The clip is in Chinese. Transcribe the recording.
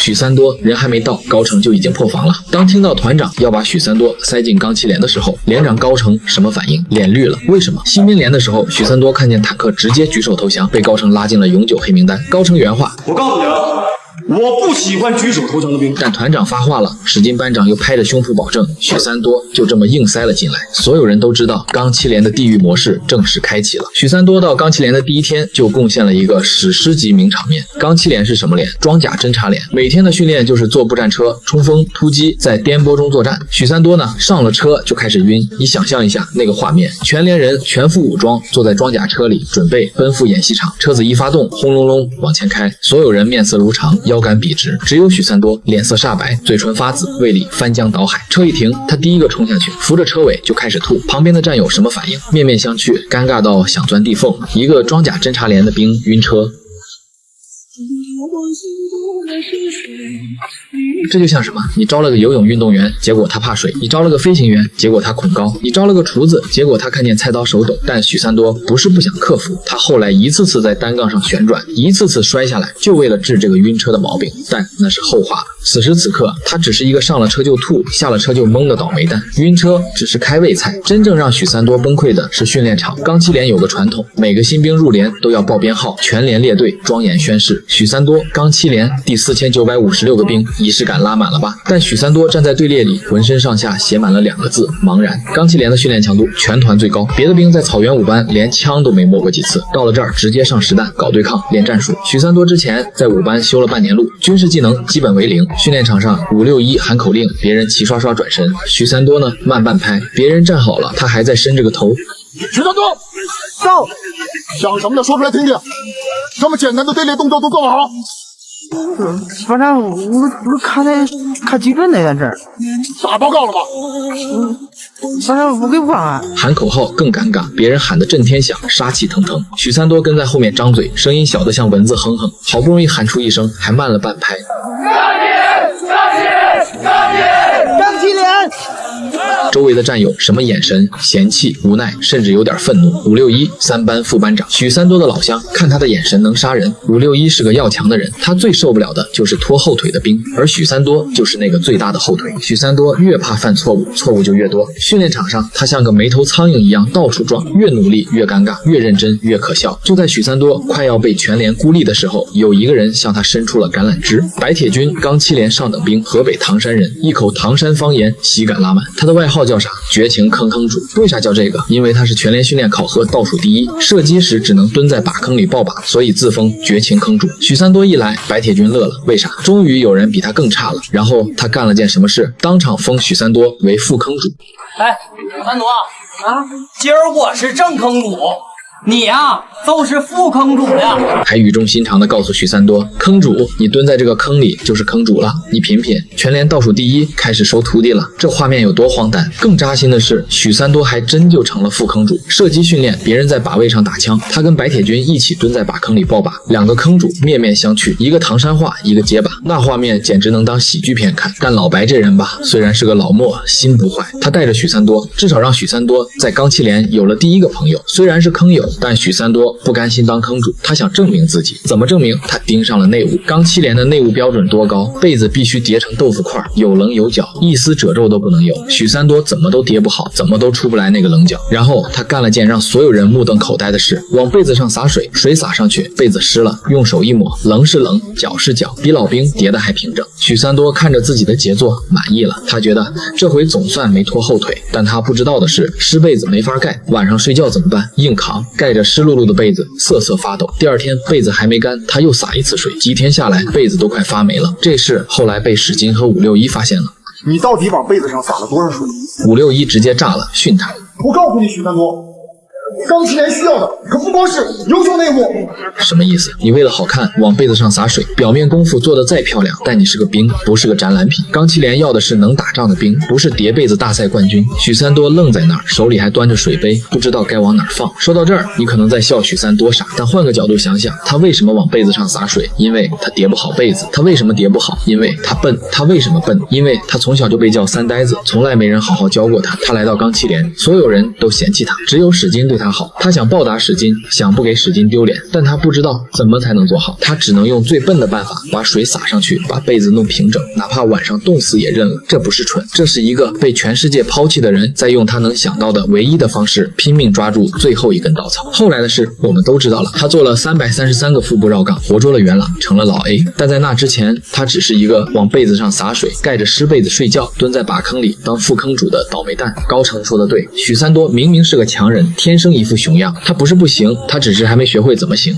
许三多人还没到，高成就已经破防了。当听到团长要把许三多塞进钢七连的时候，连长高成什么反应？脸绿了。为什么？新兵连的时候，许三多看见坦克直接举手投降，被高成拉进了永久黑名单。高成原话：我告诉你了，我不喜欢举手投降的兵。但团长发话了，史金班长又拍着胸脯保证，许三多就这么硬塞了进来。所有人都知道，钢七连的地狱模式正式开启了。许三多到钢七连的第一天就贡献了一个史诗级名场面。钢七连是什么连？装甲侦察连，每天的训练就是坐步战车冲锋突击，在颠簸中作战。许三多呢，上了车就开始晕。你想象一下那个画面，全连人全副武装坐在装甲车里，准备奔赴演习场。车子一发动，轰隆隆往前开，所有人面色如常，腰杆笔直，只有许三多脸色煞白，嘴唇发紫，胃里翻江倒海。车一停，他第一个冲下去，扶着车尾就开始吐。旁边的战友什么反应？面面相觑，尴尬到想钻地缝。一个装甲侦察连的兵晕车。这就像什么？你招了个游泳运动员，结果他怕水；你招了个飞行员，结果他恐高；你招了个厨子，结果他看见菜刀手抖。但许三多不是不想克服，他后来一次次在单杠上旋转，一次次摔下来，就为了治这个晕车的毛病。但那是后话了。此时此刻，他只是一个上了车就吐，下了车就懵的倒霉蛋。晕车只是开胃菜，真正让许三多崩溃的是训练场。钢七连有个传统，每个新兵入连都要报编号，全连列队，庄严宣誓。许三多钢七连第4956个兵，仪式感拉满了吧？但许三多站在队列里，浑身上下写满了2个字：茫然。钢七连的训练强度全团最高，别的兵在草原5班连枪都没摸过几次，到了这儿直接上实弹搞对抗练战术。许三多之前在5班修了半年路，军事技能基本为零。训练场上561喊口令，别人齐刷刷转身，许三多呢慢半拍，别人站好了，他还在伸着个头。许三多，到！想什么的说出来听听。这么简单的队列动作都做不好。班长，我看基准那件事儿。打报告了吗？班长，我给忘了。喊口号更尴尬，别人喊得震天响，杀气腾腾。许三多跟在后面张嘴，声音小得像蚊子哼哼，好不容易喊出一声，还慢了半拍。钢七连！周围的战友什么眼神？嫌弃、无奈，甚至有点愤怒。561 3班副班长许三多的老乡，看他的眼神能杀人。561是个要强的人，他最受不了的就是拖后腿的兵，而许三多就是那个最大的后腿。许三多越怕犯错误，错误就越多。训练场上，他像个没头苍蝇一样到处撞，越努力越尴尬，越认真越可笑。就在许三多快要被全连孤立的时候，有一个人向他伸出了橄榄枝。白铁军钢七连上等兵，河北唐山人，一口唐山方言，喜感拉满。他的外号叫啥？绝情坑坑主。为啥叫这个？因为他是全连训练考核倒数第一，射击时只能蹲在靶坑里抱靶，所以自封绝情坑主。许三多一来，白铁军乐了，为啥？终于有人比他更差了。然后他干了件什么事？当场封许三多为副坑主。哎，三多啊，今儿我是正坑主，你呀就是副坑主呀。还语重心长地告诉许三多，坑主，你蹲在这个坑里就是坑主了。你品品，全连倒数第一开始收徒弟了，这画面有多荒诞？更扎心的是，许三多还真就成了副坑主。射击训练，别人在靶位上打枪，他跟白铁军一起蹲在靶坑里抱靶，两个坑主面面相觑，一个唐山话，一个结靶，那画面简直能当喜剧片看。但老白这人吧，虽然是个老墨，心不坏，他带着许三多，至少让许三多在钢七连有了第一个朋友。虽然是坑友，但许三多不甘心当坑主，他想证明自己。怎么证明？他盯上了内务。钢七连的内务标准多高？被子必须叠成豆腐块，有棱有角，一丝褶皱都不能有。许三多怎么都叠不好，怎么都出不来那个棱角。然后他干了件让所有人目瞪口呆的事，往被子上洒水，水洒上去，被子湿了，用手一抹，棱是棱，角是角，比老兵叠得还平整。许三多看着自己的杰作满意了，他觉得这回总算没拖后腿。但他不知道的是，湿被子没法盖，晚上睡觉怎么办？硬扛，盖着湿漉漉的被子瑟瑟发抖。第二天被子还没干，他又洒一次水，几天下来被子都快发霉了。这事后来被史金和561发现了。你到底往被子上洒了多少水？561直接炸了，训他。我告诉你，许三多，钢七连需要的可不光是优秀内务。什么意思？你为了好看往被子上洒水，表面功夫做得再漂亮，但你是个兵，不是个展览品。钢七连要的是能打仗的兵，不是叠被子大赛冠军。许三多愣在那儿，手里还端着水杯，不知道该往哪儿放。说到这儿，你可能在笑许三多傻，但换个角度想想，他为什么往被子上洒水？因为他叠不好被子。他为什么叠不好？因为他笨。他为什么笨？因为他从小就被叫三呆子，从来没人好好教过他。他来到钢七连，所有人都嫌弃他，只有史金对他好。他想报答史金，想不给史金丢脸，但他不知道怎么才能做好，他只能用最笨的办法，把水洒上去，把被子弄平整，哪怕晚上冻死也认了。这不是蠢，这是一个被全世界抛弃的人在用他能想到的唯一的方式拼命抓住最后一根稻草。后来的事我们都知道了，他做了333个腹部绕杠，活捉了元朗，成了老 A。但在那之前，他只是一个往被子上洒水，盖着湿被子睡觉，蹲在靶坑里当副坑主的倒霉蛋。高成说的对，许三多明明是个强人，天生一副熊样，他不是不行，他只是还没学会怎么行。